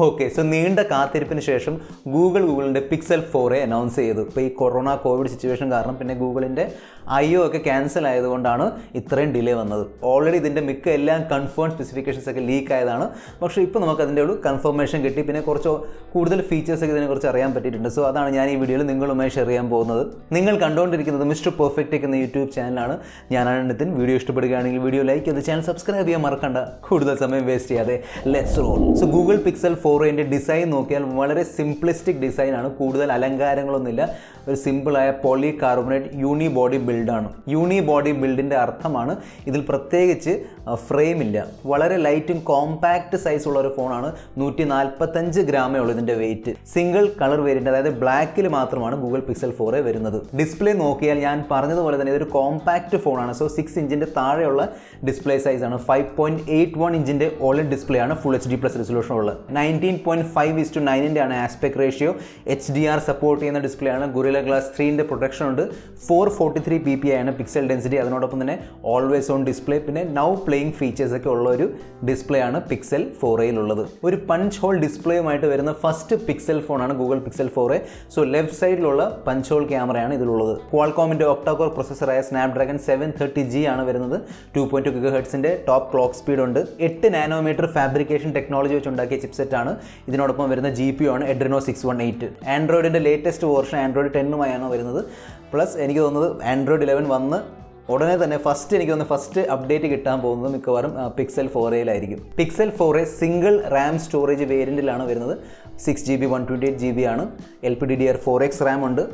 Okay, so നീണ്ട കാത്തിരിപ്പിന് ശേഷം ഗൂഗിളിൻ്റെ പിക്സൽ 4 അനൗൺസ് ചെയ്തു. ഇപ്പോൾ ഈ കോവിഡ് സിറ്റുവേഷൻ കാരണം പിന്നെ ഗൂഗിളിൻ്റെ IO ഒക്കെ ക്യാൻസൽ ആയതുകൊണ്ടാണ് ഇത്രയും ഡിലേ വന്നത്. ഓൾറെഡി ഇതിൻ്റെ മിക്ക എല്ലാം കൺഫേം സ്പെസിഫിക്കേഷൻസ് ഒക്കെ ലീക്ക് ആയതാണ്. പക്ഷേ ഇപ്പോൾ നമുക്ക് അതിൻ്റെ ഒരു കൺഫർമേഷൻ കിട്ടി. പിന്നെ കുറച്ച് കൂടുതൽ ഫീച്ചേഴ്സൊക്കെ ഇതിനെക്കുറിച്ച് അറിയാൻ പറ്റിയിട്ടുണ്ട്. സോ അതാണ് ഞാൻ ഈ വീഡിയോയിൽ നിങ്ങളുമായി ഷെയർ ചെയ്യാൻ പോകുന്നത്. നിങ്ങൾ കണ്ടുകൊണ്ടിരിക്കുന്നത് മിസ്റ്റർ പെർഫെക്റ്റ് ടെക് എന്ന യൂട്യൂബ് ചാനലാണ്. ഞാനാണ് നിതിൻ. വീഡിയോ ഇഷ്ടപ്പെടുകയാണെങ്കിൽ വീഡിയോ ലൈക്ക് ചെയ്ത് ചാനൽ സബ്സ്ക്രൈബ് ചെയ്യാൻ മറക്കണ്ട. കൂടുതൽ സമയം വേസ്റ്റ് ചെയ്യാതെ let's roll. So Google Pixel 4ൻ്റെ ഡിസൈൻ നോക്കിയാൽ വളരെ സിംപ്ലിസ്റ്റിക് ഡിസൈനാണ്. കൂടുതൽ അലങ്കാരങ്ങളൊന്നുമില്ല. ഒരു സിമ്പിളായ പോളി കാർബണേറ്റ് യൂണി ബോഡി ബിൽഡാണ്. യൂണി ബോഡി ബിൽഡിൻ്റെ അർത്ഥമാണ് ഇതിൽ പ്രത്യേകിച്ച് ഫ്രെയിം ഇല്ല. വളരെ ലൈറ്റും കോമ്പാക്റ്റ് സൈസുള്ള ഒരു ഫോണാണ്. 145 ഗ്രാമേ ഉള്ളൂ ഇതിൻ്റെ വെയിറ്റ്. സിംഗിൾ കളർ വേരിയൻ്റ്, അതായത് ബ്ലാക്കിൽ മാത്രമാണ് ഗൂഗിൾ പിക്സൽ 4 വരുന്നത്. ഡിസ്പ്ലേ നോക്കിയാൽ ഞാൻ പറഞ്ഞതുപോലെ തന്നെ ഇതൊരു കോമ്പാക്റ്റ് ഫോണാണ്. സോ 6 ഇഞ്ചിൻ്റെ താഴെയുള്ള ഡിസ്പ്ലേ സൈസാണ്. 5.81 ഇഞ്ചിൻ്റെ OLED ഡിസ്പ്ലേ ആണ്. ഫുൾ HD+ റെസൊല്യൂഷൻ ഉള്ളത്. 19.5:9 ആണ് ആസ്പെക്ട് റേഷ്യോ. HDR സപ്പോർട്ട് ചെയ്യുന്ന ഡിസ്പ്ലേ ആണ്. ഗൊറില്ല ഗ്ലാസ് 3ൻ്റെ പ്രൊട്ടക്ഷൻ ഉണ്ട്. 443 ppi ആണ് പിക്സൽ ഡെൻസിറ്റി. അതിനോടൊപ്പം തന്നെ ഓൾവേസ് ഓൺ ഡിസ്പ്ലേ, പിന്നെ നൗ പ്ലേയിങ് ഫീച്ചേഴ്സ് ഒക്കെ ഉള്ള ഒരു ഡിസ്പ്ലേ ആണ് പിക്സൽ 4യിലുള്ളത്. ഒരു പഞ്ച് ഹോൾ ഡിസ്പ്ലേയുമായിട്ട് വരുന്ന ഫസ്റ്റ് പിക്സൽ ഫോണാണ് ഗൂഗിൾ പിക്സൽ 4. സോ ലെഫ്റ്റ് സൈഡിലുള്ള പഞ്ച് ഹോൾ ക്യാമറയാണ് ഇതിലുള്ളത്. ക്വാൾകോമിൻ്റെ ഒക്ടാകോർ പ്രൊസസ്സറായ സ്നാപ്ഡ്രാഗൺ 730G ആണ് വരുന്നത്. 2.2 GHz ടോപ്പ് ക്ലോക്ക് സ്പീഡ് ഉണ്ട്. 8 നാനോമീറ്റർ ഫാബ്രിക്കേഷൻ ടെക്നോളജി വെച്ച് ഉണ്ടാക്കിയ ചിപ്സെറ്റ് ആണ്. ഇതിനോടൊപ്പം വരുന്ന GPU ആണ് Adreno 618. ആൻഡ്രോയിഡിൻ്റെ ലേറ്റസ്റ്റ് വേർഷൻ ആൻഡ്രോയിഡ് 10 വരുന്നത്. പ്ലസ് എനിക്ക് തോന്നുന്നത് ആൻഡ്രോയിഡ് 11 വന്ന് ഉടനെ തന്നെ ഫസ്റ്റ് അപ്ഡേറ്റ് കിട്ടാൻ പോകുന്നത് മിക്കവാറും പിക്സൽ 4യിലായിരിക്കും. പിക്സൽ 4 സിംഗിൾ റാം സ്റ്റോറേജ് വേരിയൻറ്റിലാണ് വരുന്നത്. 6GB 128GB ആണ്. LPDDR4X റാം ഉണ്ട്.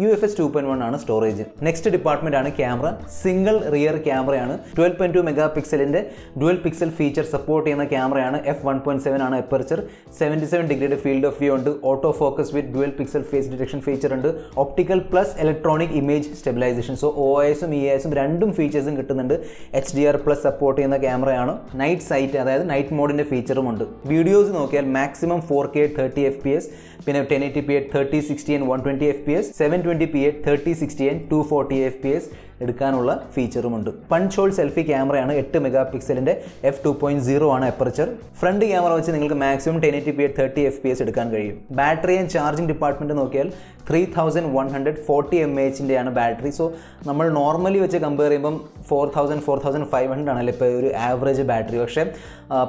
UFS 2.1 ആണ് സ്റ്റോറേജ്. നെക്സ്റ്റ് ഡിപ്പാർട്ട്മെൻ്റ് ആണ് ക്യാമറ. സിംഗിൾ റിയർ ക്യാമറയാണ്. 12.2 മെഗാ പിക്സലിൻ്റെ ഡുവൽ പിക്സൽ ഫീച്ചർ സപ്പോർട്ട് ചെയ്യുന്ന ക്യാമറയാണ്. f1.7 ആണ് അപ്പർച്ചർ. 77 ഡിഗ്രിയുടെ ഫീൽഡ് ഓഫ് വ്യൂ ഉണ്ട്. Auto focus with dual pixel phase detection feature ഉണ്ട്. Optical plus electronic image stabilisation. So OIS-ഉം EIS-ഉം രണ്ടും ഫീച്ചേഴ്സും കിട്ടുന്നുണ്ട്. HDR+ സപ്പോർട്ട് ചെയ്യുന്ന ക്യാമറയാണ്. നൈറ്റ് സൈറ്റ്, അതായത് നൈറ്റ് മോഡിൻ്റെ ഫീച്ചറും ഉണ്ട്. വീഡിയോസ് നോക്കിയാൽ മാക്സിമം 4K 30 FPS, പിന്നെ 1080p 3060 and 120 FPS, 720p 3060 and 240 FPS എടുക്കാനുള്ള ഫീച്ചറുമുണ്ട്. പഞ്ച് ഹോൾ സെൽഫി ക്യാമറയാണ്. 8 മെഗാ പിക്സലിൻ്റെ f2.0 ആണ് അപ്പർച്ചർ. ഫ്രണ്ട് ക്യാമറ വെച്ച് നിങ്ങൾക്ക് മാക്സിമം 1080p 30 FPS എടുക്കാൻ കഴിയും. ബാറ്ററി ആൻഡ് ചാർജിങ് ഡിപ്പാർട്ട്മെൻറ്റ് നോക്കിയാൽ 3140 mAh ആണ് ബാറ്ററി. സോ നമ്മൾ നോർമലി വെച്ച് കമ്പയർ ചെയ്യുമ്പം 4500 ആണല്ലോ ഇപ്പോൾ ഒരു ആവറേജ് ബാറ്ററി. പക്ഷേ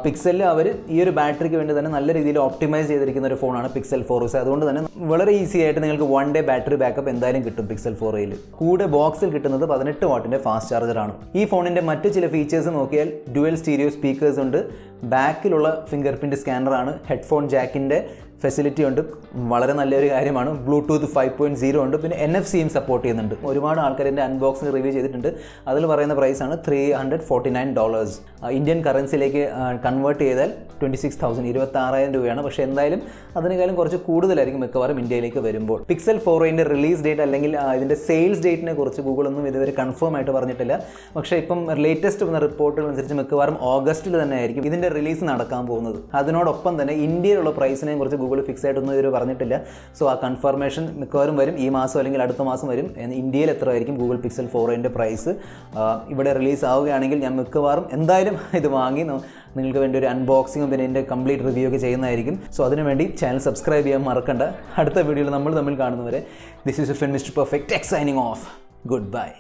പിക്സലിൽ അവർ ഈ ഒരു ബാറ്ററിക്ക് വേണ്ടി തന്നെ നല്ല രീതിയിൽ ഓപ്റ്റിമൈസ് ചെയ്തിരിക്കുന്ന ഒരു ഫോണാണ് പിക്സൽ 4. അതുകൊണ്ട് തന്നെ വളരെ ഈസി ആയിട്ട് നിങ്ങൾക്ക് 1 ഡേ ബാറ്ററി ബാക്കപ്പ് എന്തായാലും കിട്ടും പിക്സൽ 4യിൽ. കൂടെ ബോക്സിൽ കിട്ടുന്നത് 18 വാട്ടിൻ്റെ ഫാസ്റ്റ് ചാർജറാണ്. ഈ ഫോണിൻ്റെ മറ്റ് ചില ഫീച്ചേഴ്സ് നോക്കിയാൽ ഡ്യുവൽ സ്റ്റീരിയോ സ്പീക്കേഴ്സ് ഉണ്ട്. ബാക്കിലുള്ള ഫിംഗർ പ്രിൻറ്റ് സ്കാനറാണ്. ഹെഡ്ഫോൺ ജാക്കിൻ്റെ ഫെസിലിറ്റി ഉണ്ട്. വളരെ നല്ലൊരു കാര്യമാണ്. ബ്ലൂടൂത്ത് 5.0 ഉണ്ട്. പിന്നെ NFC-യും സപ്പോർട്ട് ചെയ്യുന്നുണ്ട്. ഒരുപാട് ആൾക്കാർ എൻ്റെ അൺബോക്സിംഗ് റിവ്യൂ ചെയ്തിട്ടുണ്ട്. അതിൽ പറയുന്ന പ്രൈസാണ് $349. ഇന്ത്യൻ കറൻസിയിലേക്ക് കൺവേർട്ട് ചെയ്താൽ 26,000 26,000 രൂപയാണ്. പക്ഷേ എന്തായാലും അതിനേക്കാളും കുറച്ച് കൂടുതലായിരിക്കും മിക്കവാറും ഇന്ത്യയിലേക്ക് വരുമ്പോൾ. പിക്സൽ 4ൻ്റെ റിലീസ് ഡേറ്റ് അല്ലെങ്കിൽ ഇതിൻ്റെ സെയിൽസ് ഡേറ്റിനെ കുറിച്ച് ഗൂഗിളൊന്നും ഇതുവരെ കൺഫേം ആയിട്ട് പറഞ്ഞിട്ടില്ല. പക്ഷേ ഇപ്പം ലേറ്റസ്റ്റ് വന്ന റിപ്പോർട്ടുകൾ അനുസരിച്ച് മിക്കവാറും ഓഗസ്റ്റിൽ തന്നെ ആയിരിക്കും ഇതിൻ്റെ റിലീസ് നടക്കാൻ പോകുന്നത്. അതിനോടൊപ്പം തന്നെ ഇന്ത്യയിലുള്ള പ്രൈസിനെ കുറിച്ച് ഗൂഗിൾ ഫിക്സ് ആയിട്ടൊന്നും ഇവർ പറഞ്ഞിട്ടില്ല. സോ ആ കൺഫർമേഷൻ മിക്കവാറും വരും. ഈ മാസം അല്ലെങ്കിൽ അടുത്ത മാസം വരും. ഇന്ത്യയിൽ എത്ര ആയിരിക്കും ഗൂഗിൾ പിക്സൽ 4ൻ്റെ പ്രൈസ് ഇവിടെ റിലീസ് ആവുകയാണെങ്കിൽ ഞാൻ മിക്കവാറും എന്തായാലും ഇത് വാങ്ങി നിങ്ങൾക്ക് വേണ്ടി ഒരു അൺബോക്സിങ്ങും പിന്നെ ഇതിൻ്റെ കംപ്ലീറ്റ് റിവ്യൂ ഒക്കെ ചെയ്യുന്നതായിരിക്കും. സോ അതിനുവേണ്ടി ചാനൽ സബ്സ്ക്രൈബ് ചെയ്യാൻ മറക്കണ്ട. അടുത്ത വീഡിയോയിൽ നമ്മൾ തമ്മിൽ കാണുന്നവരെ this is mister perfect tech signing off. Good bye.